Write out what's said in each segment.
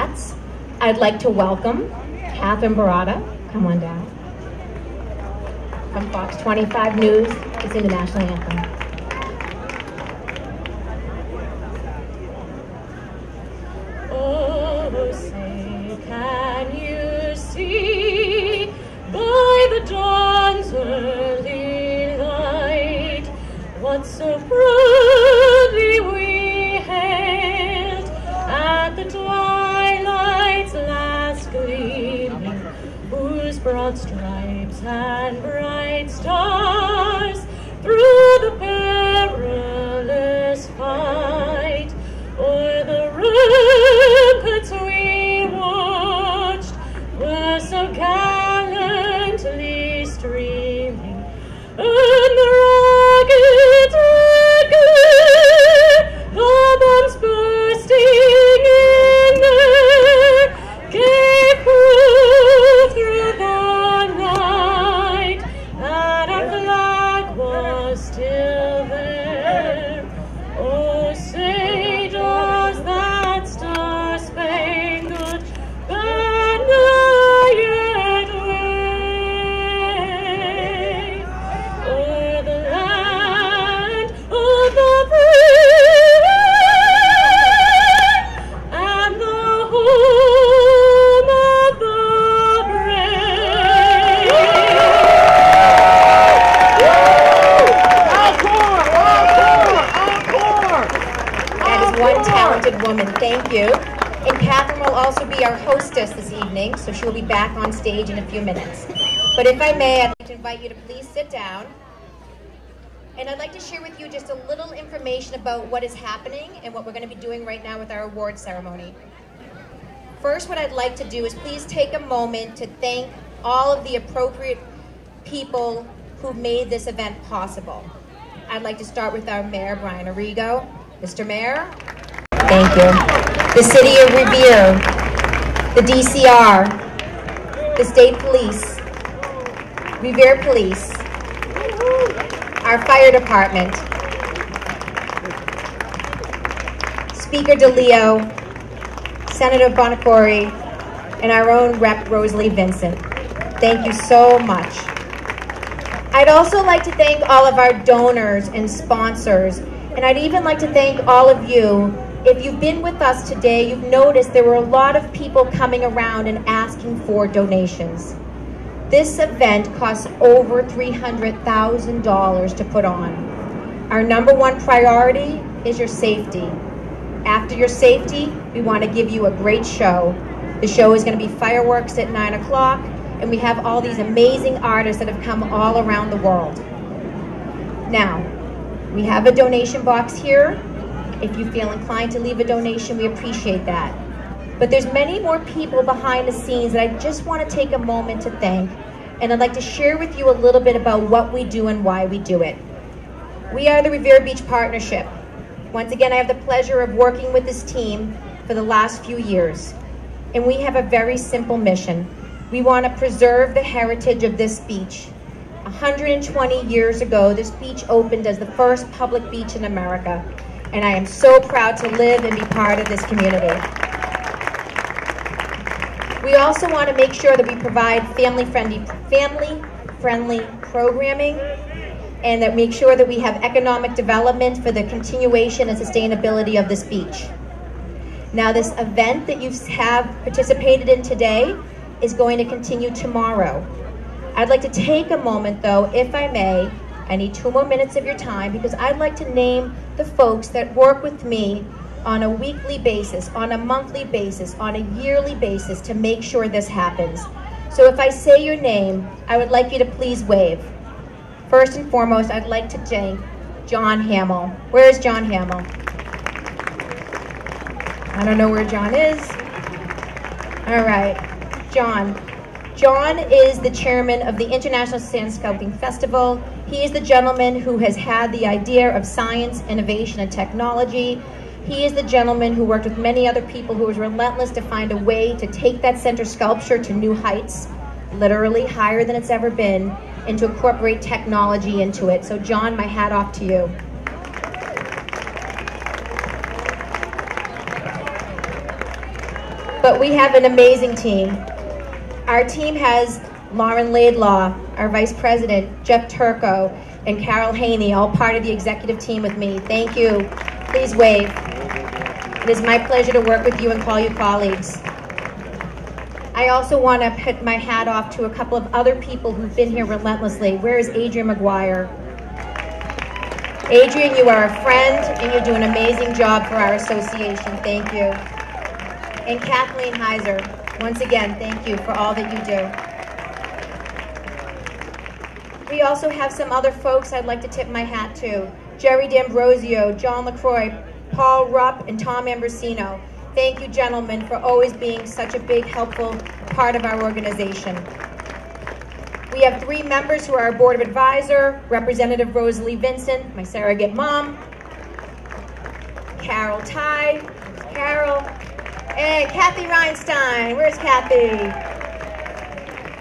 hats, I'd like to welcome Catherine Parrotta. Come on down. From Fox 25 News to sing the national anthem. Oh, say, can you see by the dawn's early light what so proudly we hailed at the twilight's last gleaming, whose broad stripes and bright stars through the perilous fight o'er the ramparts we watched were so gallantly streaming, and the rockets the bombs bursting in there gave proof through the night that our flag was still there. Oh, say does that star-spangled banner yet wave o'er the land of the free and the home of the brave? That is one talented woman. Thank you. And Catherine will also be our hostess this evening, so she will be back on stage in a few minutes. But if I may, I'd like to invite you to please sit down. And I'd like to share with you just a little information about what is happening and what we're going to be doing right now with our award ceremony. First, what I'd like to do is please take a moment to thank all of the appropriate people who made this event possible. I'd like to start with our Mayor, Brian Arrigo. Mr. Mayor, thank you. The City of Revere, the DCR, the State Police, Revere Police, our Fire Department, Speaker DeLeo, Senator Bonacore, and our own Rep. Rosalie Vincent. Thank you so much. I'd also like to thank all of our donors and sponsors, and I'd even like to thank all of you. If you've been with us today, you've noticed there were a lot of people coming around and asking for donations. This event costs over $300,000 to put on. Our number one priority is your safety. After your safety, we want to give you a great show. The show is going to be fireworks at 9 o'clock, and we have all these amazing artists that have come all around the world. Now, we have a donation box here. If you feel inclined to leave a donation, we appreciate that. But there's many more people behind the scenes that I just want to take a moment to thank, and I'd like to share with you a little bit about what we do and why we do it. We are the Revere Beach Partnership. Once again, I have the pleasure of working with this team for the last few years, and we have a very simple mission. We want to preserve the heritage of this beach. 120 years ago, this beach opened as the first public beach in America, and I am so proud to live and be part of this community. We also want to make sure that we provide family-friendly programming, and that make sure that we have economic development for the continuation and sustainability of this beach. Now, this event that you have participated in today is going to continue tomorrow. I'd like to take a moment, though, if I may. I need 2 more minutes of your time, because I'd like to name the folks that work with me on a weekly basis, on a monthly basis, on a yearly basis to make sure this happens. So if I say your name, I would like you to please wave. First and foremost, I'd like to thank John Hamill. Where is John Hamill? I don't know where John is. All right, John. John is the chairman of the International Sand Sculpting Festival. He is the gentleman who has had the idea of science, innovation, and technology. He is the gentleman who worked with many other people who was relentless to find a way to take that center sculpture to new heights, literally higher than it's ever been, and to incorporate technology into it. So John, my hat off to you. but we have an amazing team. Our team has Lauren Laidlaw, our Vice President, Jeff Turco, and Carol Haney, all part of the executive team with me. Thank you. Please wave. It is my pleasure to work with you and call you colleagues. I also want to put my hat off to a couple of other people who've been here relentlessly. Where is Adrian McGuire? Adrian, you are a friend, and you do an amazing job for our association. Thank you. And Kathleen Heiser, once again, thank you for all that you do. We also have some other folks I'd like to tip my hat to. Jerry D'Ambrosio, John LaCroix, Paul Rupp, and Tom Ambrosino. Thank you, gentlemen, for always being such a big, helpful part of our organization. We have 3 members who are our Board of Advisor, Representative Rosalie Vincent, my surrogate mom, Carol Ty, Carol, and Kathy Reinstein. Where's Kathy?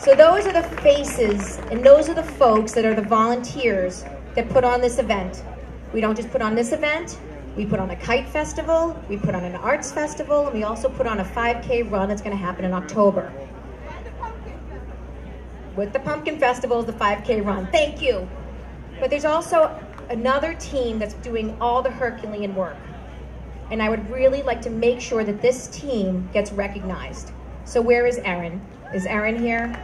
So those are the faces, and those are the folks that are the volunteers that put on this event. We don't just put on this event, we put on a kite festival, we put on an arts festival, and we also put on a 5K run that's gonna happen in October. With the Pumpkin Festival, the 5K run. Thank you. But there's also another team that's doing all the Herculean work. And I would really like to make sure that this team gets recognized. So where is Erin? Is Erin here?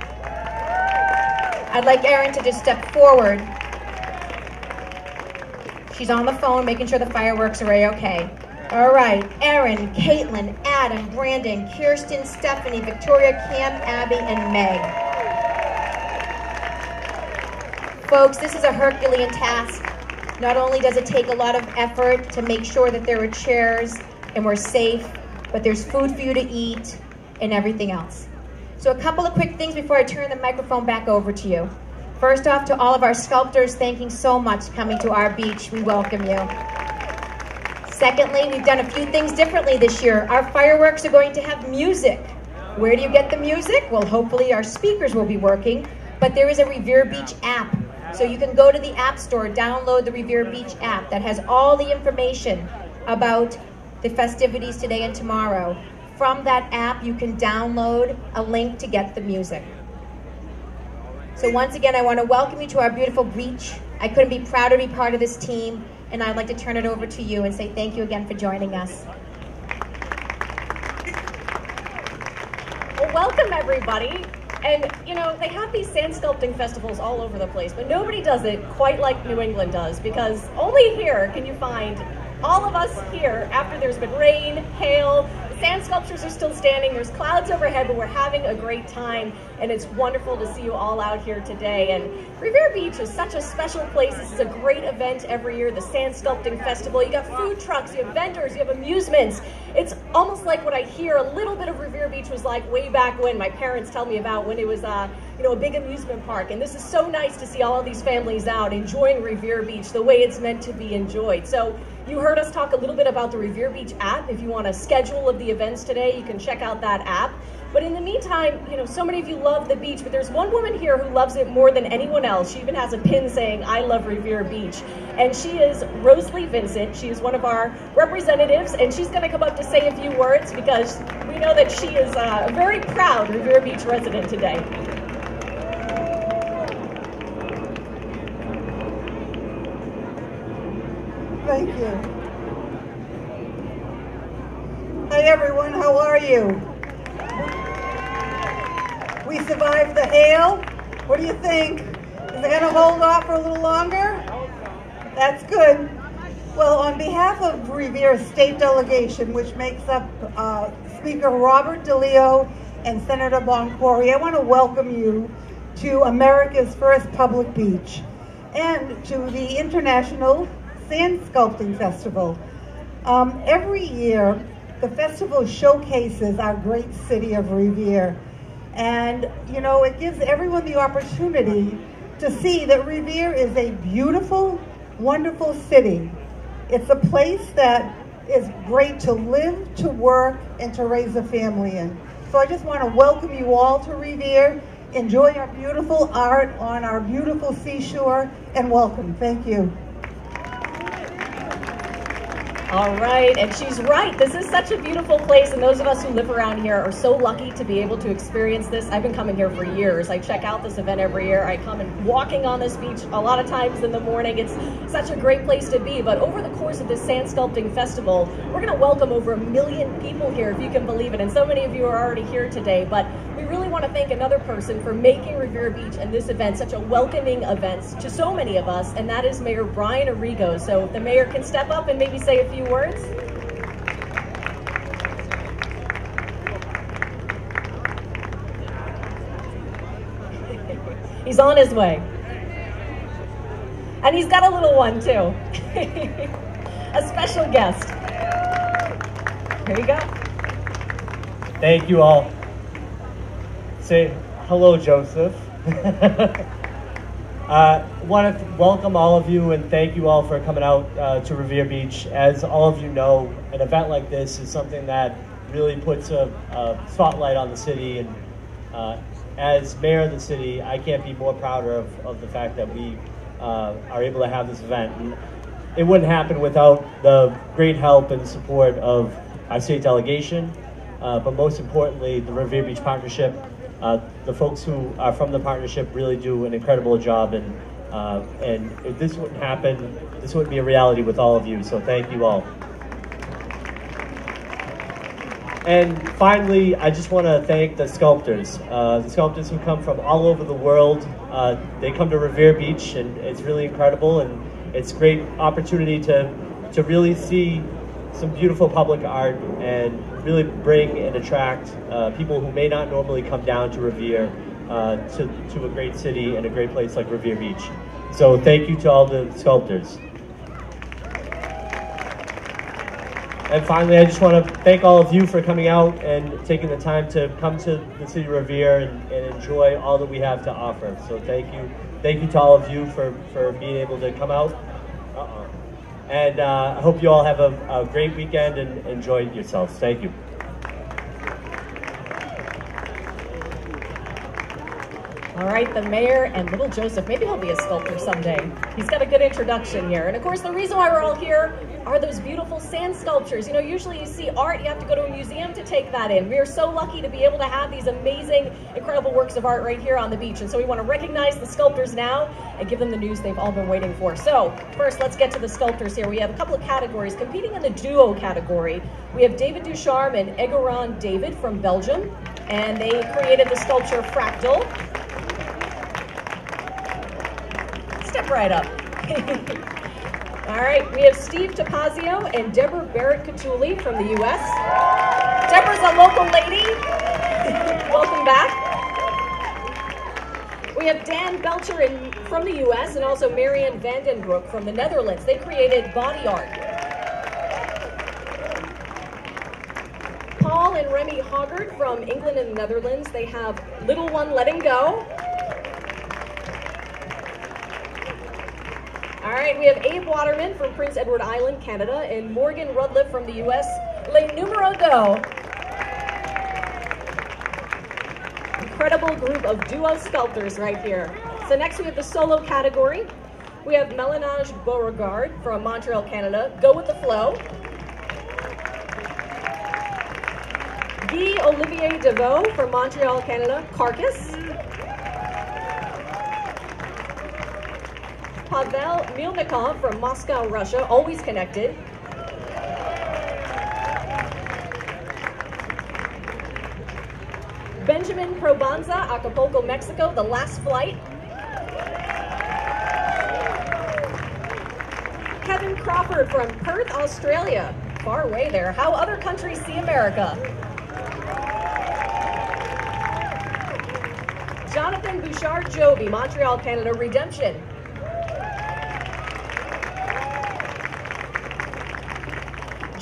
I'd like Erin to just step forward. She's on the phone making sure the fireworks are a-okay. All right, Erin, Caitlin, Adam, Brandon, Kirsten, Stephanie, Victoria, Cam, Abby, and Meg. Folks, this is a Herculean task. Not only does it take a lot of effort to make sure that there are chairs and we're safe, but there's food for you to eat and everything else. So a couple of quick things before I turn the microphone back over to you. First off, to all of our sculptors, thanking so much for coming to our beach. We welcome you. Secondly, we've done a few things differently this year. Our fireworks are going to have music. Where do you get the music? Well, hopefully our speakers will be working, but there is a Revere Beach app. So you can go to the App Store, download the Revere Beach app that has all the information about the festivities today and tomorrow. From that app, you can download a link to get the music. So once again, I want to welcome you to our beautiful beach. I couldn't be prouder to be part of this team, and I'd like to turn it over to you and say thank you again for joining us. Well, welcome everybody. And, you know, they have these sand sculpting festivals all over the place, but nobody does it quite like New England does, because only here can you find all of us here after there's been rain, hail, the sand sculptures are still standing, there's clouds overhead, but we're having a great time, and it's wonderful to see you all out here today. And Revere Beach is such a special place. This is a great event every year, the Sand Sculpting Festival. You got food trucks, you have vendors, you have amusements. It's almost like what I hear a little bit of Revere Beach was like way back when my parents tell me about, when it was you know, a big amusement park. And this is so nice to see all of these families out enjoying Revere Beach the way it's meant to be enjoyed. So you heard us talk a little bit about the Revere Beach app. If you want a schedule of the events today, you can check out that app. But in the meantime, you know, so many of you love the beach, but there's one woman here who loves it more than anyone else. She even has a pin saying, "I love Revere Beach." And she is Rosalie Vincent. She is one of our representatives, and she's gonna come up to say a few words because we know that she is a very proud Revere Beach resident today. Thank you. Hi everyone, how are you? We survived the hail. What do you think? Is it gonna hold off for a little longer? That's good. Well, on behalf of Revere's state delegation, which makes up Speaker Robert DeLeo and Senator Boncory, I want to welcome you to America's first public beach and to the International Sand Sculpting Festival. Every year, the festival showcases our great city of Revere. And, you know, it gives everyone the opportunity to see that Revere is a beautiful, wonderful city. It's a place that is great to live, to work, and to raise a family in. So I just want to welcome you all to Revere. Enjoy our beautiful art on our beautiful seashore, and welcome. Thank you. All right, and she's right. This is such a beautiful place, and those of us who live around here are so lucky to be able to experience this. I've been coming here for years. I check out this event every year. I come and walking on this beach a lot of times in the morning. It's such a great place to be, but over the course of this Sand Sculpting Festival, we're gonna welcome over 1 million people here, if you can believe it, and so many of you are already here today, but we really want to thank another person for making Revere Beach and this event such a welcoming event to so many of us, and that is Mayor Brian Arrigo. So if the mayor can step up and maybe say a few words. He's on his way. And he's got a little one too. A special guest. Here you go. Thank you all. Say hello, Joseph. Want to welcome all of you and thank you all for coming out to Revere Beach. As all of you know, an event like this is something that really puts a spotlight on the city, and as mayor of the city, I can't be more prouder of the fact that we are able to have this event. And it wouldn't happen without the great help and support of our state delegation, but most importantly, the Revere Beach Partnership. The folks who are from the partnership really do an incredible job, and if this wouldn't happen, this wouldn't be a reality with all of you, so thank you all. And finally, I just want to thank the sculptors who come from all over the world. They come to Revere Beach, and it's really incredible, and it's a great opportunity to really see some beautiful public art and really bring and attract people who may not normally come down to Revere to a great city and a great place like Revere Beach. So thank you to all the sculptors. And finally, I just want to thank all of you for coming out and taking the time to come to the city of Revere and enjoy all that we have to offer. So thank you. Thank you to all of you for being able to come out. And I hope you all have a great weekend and enjoy yourselves. Thank you. All right, the mayor and little Joseph, maybe he'll be a sculptor someday. He's got a good introduction here. And of course, the reason why we're all here are those beautiful sand sculptures. You know, usually you see art, you have to go to a museum to take that in. We are so lucky to be able to have these amazing, incredible works of art right here on the beach. And so we want to recognize the sculptors now and give them the news they've all been waiting for. So first, let's get to the sculptors here. We have a couple of categories. Competing in the duo category, we have David Ducharme and Egoran David from Belgium. And they created the sculpture Fractal. Step right up. All right, we have Steve Tapazio and Deborah Barrett-Catuli from the U.S. Deborah's a local lady. Welcome back. We have Dan Belcher from the U.S. and also Marianne Vandenbroek from the Netherlands. They created body art. Paul and Remy Hoggard from England and the Netherlands. They have Little One Letting Go. All right, we have Abe Waterman from Prince Edward Island, Canada, and Morgan Rudliff from the U.S. Le Numero Do. Incredible group of duo sculptors right here. So next we have the solo category. We have Melinage Beaureguard from Montreal, Canada, Go With The Flow. Guy Olivier Deveau from Montreal, Canada, Carcass. Pavel Milnikov from Moscow, Russia, Always Connected. Benjamin Probanza, Acapulco, Mexico, The Last Flight. Kevin Crawford from Perth, Australia, far away there, How Other Countries See America. Jonathan Bouchard-Joby, Montreal, Canada, Redemption.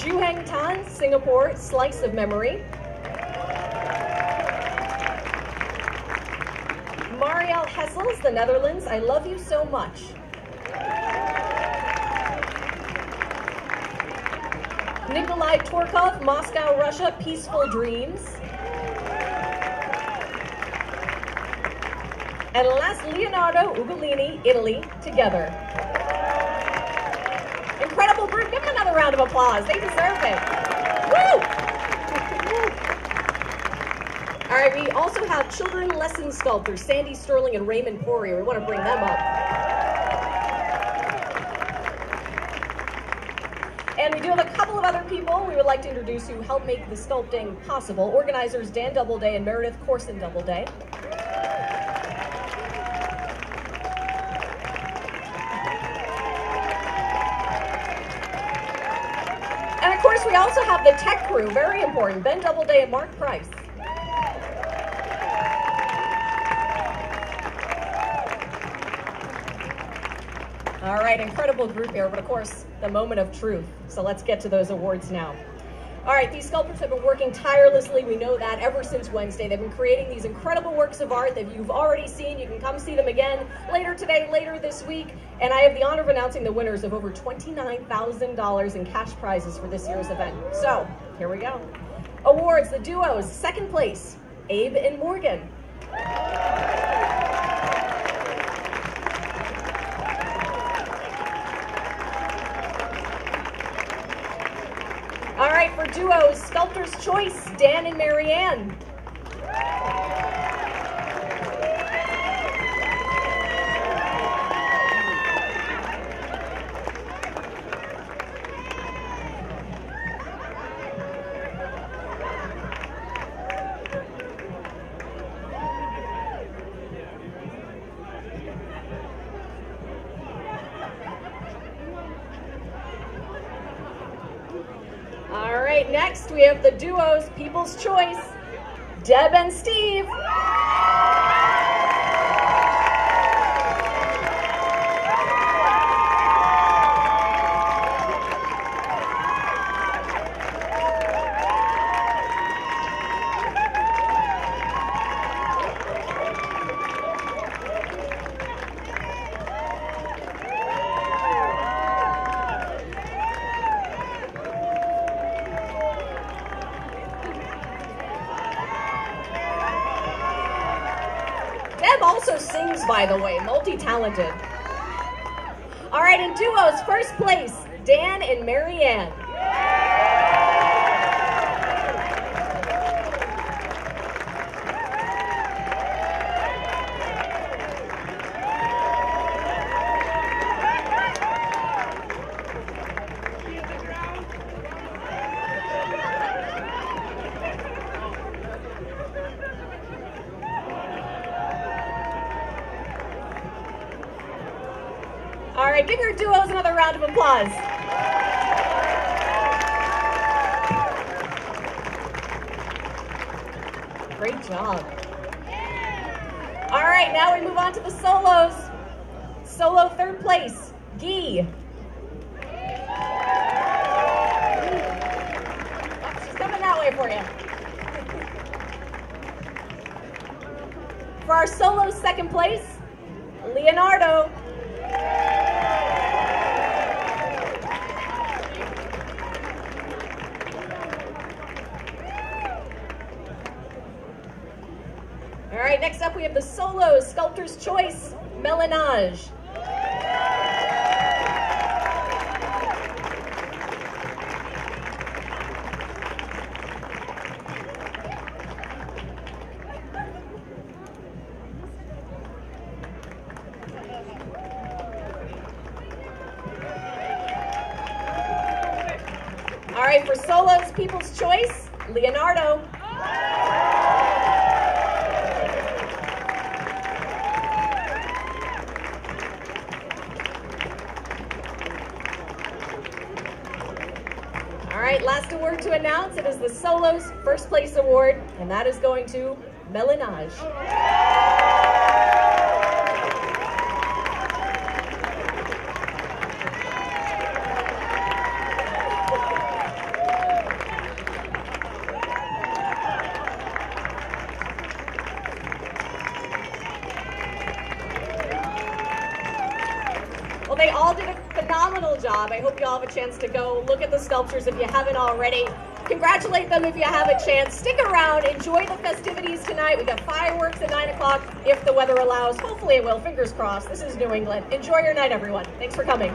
Juheng Tan, Singapore, Slice of Memory. Marielle Hessels, the Netherlands, I Love You So Much. Nikolai Torkov, Moscow, Russia, Peaceful Dreams. And last, Leonardo, Ugolini, Italy, Together. Incredible group. Give them another another round of applause. They deserve it. Woo! All right, we also have children lesson sculptors, Sandy Sterling and Raymond Poirier. We want to bring them up. And we do have a couple of other people we would like to introduce who help make the sculpting possible. Organizers Dan Doubleday and Meredith Corson Doubleday. And of course, we also have the tech crew, very important, Ben Doubleday and Mark Price. All right, incredible group here, but of course, the moment of truth. So let's get to those awards now. All right, these sculptors have been working tirelessly. We know that ever since Wednesday. They've been creating these incredible works of art that you've already seen. You can come see them again later today, later this week. And I have the honor of announcing the winners of over $29,000 in cash prizes for this year's event. So here we go. Awards, the duos, second place, Abe and Morgan. All right, for duos, Sculptor's Choice, Dan and Marianne. All right, next we have the duos, People's Choice, Deb and Steve. Deb also sings, by the way, multi-talented. All right, in duos, first place, Dan and Marianne. All right, give your duos another round of applause. Great job. All right, now we move on to the solos. Solo third place, Guy. Oh, she's coming that way for you. For our solo second place, Leonardo. All right, next up we have the solo Sculptor's Choice, Melinage. All right, for solos People's Choice, Leonardo. All right, last award to announce. It is the Solos First Place Award, and that is going to Melinage. Well, they all did a phenomenal job. I hope you all have a chance to go look at the sculptures if you haven't already. Congratulate them if you have a chance. Stick around, enjoy the festivities tonight. We got fireworks at 9 o'clock if the weather allows. Hopefully it will, fingers crossed. This is New England. Enjoy your night, everyone. Thanks for coming.